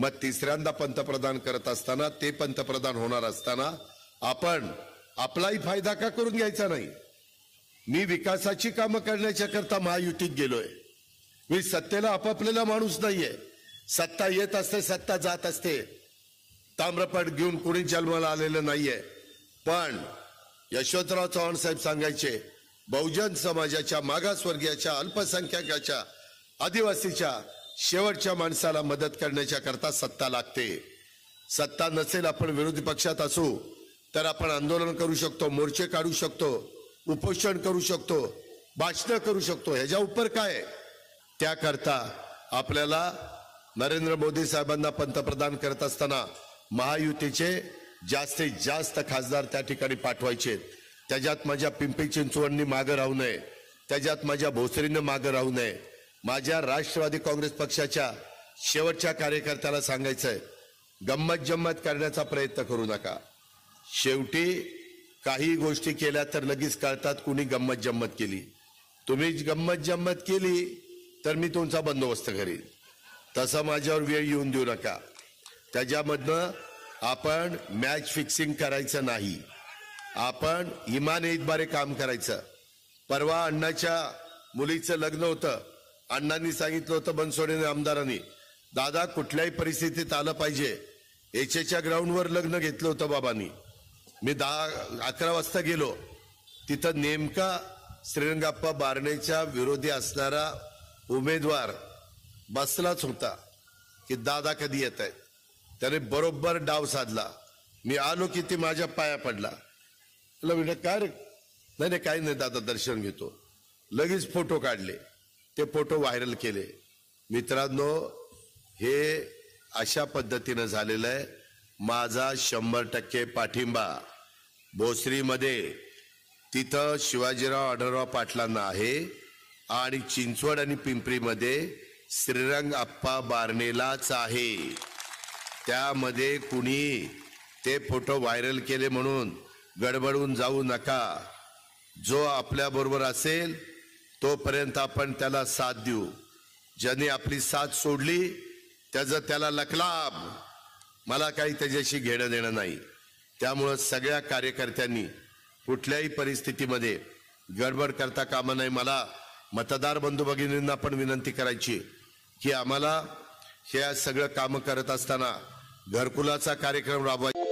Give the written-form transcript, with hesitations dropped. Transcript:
मग तिसऱ्यांदा पंतप्रधान करत असताना, ते पंतप्रधान होणार असताना आपण आपलाही फायदा का करून घ्यायचा नाही? मी विकासाची कामं करण्याच्या करता महायुतीत गेलोय. मी सत्तेला आपापलेला माणूस नाहीये. सत्ता येत असते, सत्ता जात असते. ताम्रपट घेऊन कोणी जन्माला आलेलं नाहीये. पण यशवंतराव चव्हाण साहेब सांगायचे, बहुजन समाजाच्या, मागासवर्गीयाच्या, अल्पसंख्याकाच्या, आदिवासीच्या शेवटच्या माणसाला मदत करण्याच्या करता सत्ता लागते. सत्ता नसेल, आपण विरोधी पक्षात असू तर आपण आंदोलन करू शकतो, मोर्चे काढू शकतो, उपोषण करू शकतो, भाषण करू शकतो. ह्याच्या उपर काय? त्याकरता आपल्याला नरेंद्र मोदी साहेबांना पंतप्रधान करत असताना महायुतीचे जास्तीत जास्त खासदार त्या ठिकाणी पाठवायचे. त्याच्यात माझ्या पिंपरी चिंचवडनी मागे राहू नये, त्याच्यात माझ्या भोसरीनं मागे राहू नये. माझ्या राष्ट्रवादी काँग्रेस पक्षाच्या शेवटच्या कार्यकर्त्याला सांगायचंय, गंमत जम्मत करण्याचा प्रयत्न करू नका. शेवटी काही गोष्टी केल्या तर लगेच कळतात कुणी गंमत जम्मत केली. तुम्ही गंमत जम्मत केली तर मी तुमचा बंदोबस्त करीन. तसं माझ्यावर वेळ येऊन देऊ नका. त्याच्यामधनं आपण मॅच फिक्सिंग करायचं नाही. आपण इमानइतबारे काम करायचं. परवा अण्णाच्या मुलीचं लग्न होतं. अण्णांनी सांगितलं होतं बनसोडे आमदारांनी, दादा कुठल्याही परिस्थितीत आलं पाहिजे. एचएच्या ग्राउंडवर लग्न घेतलं होतं बाबांनी. मी 10-11 वाजता गेलो. तिथं नेमका श्रीरंगाप्पा बारणेच्या विरोधी असणारा उमेदवार बसलाच होता की दादा कधी येत आहेत. त्याने बरोबर डाव साधला. मी आलो की ती माझ्या पाया पडला. म्हटलं काय रे? नाही काही नाही दादा, दर्शन घेतो. लगेच फोटो काढले. ते फोटो व्हायरल केले. मित्रांनो, हे अशा पद्धतीनं झालेलं आहे. माझा 100% पाठिंबा भोसरीमध्ये तिथं शिवाजीराव आढळराव पाटलांना आहे आणि चिंचवड आणि पिंपरीमध्ये श्रीरंग अप्पा बारणेलाच आहे. त्यामध्ये कुणी ते फोटो व्हायरल केले म्हणून गडबडून जाऊ नका. जो आपल्या बरोबर असेल तोपर्यंत आपण त्याला साथ देऊ. ज्याने आपली साथ सोडली त्याला लकलाभ. मला काही त्याच्याशी घेणं देणं नाही. त्यामुळं सगळ्या कार्यकर्त्यांनी कुठल्याही परिस्थितीमध्ये गडबड करता कामा नये. मला मतदार बंधू भगिनींना पण विनंती करायची की आम्हाला हे सगळं कामं करत असताना घरकुलाचा कार्यक्रम राबवायचा.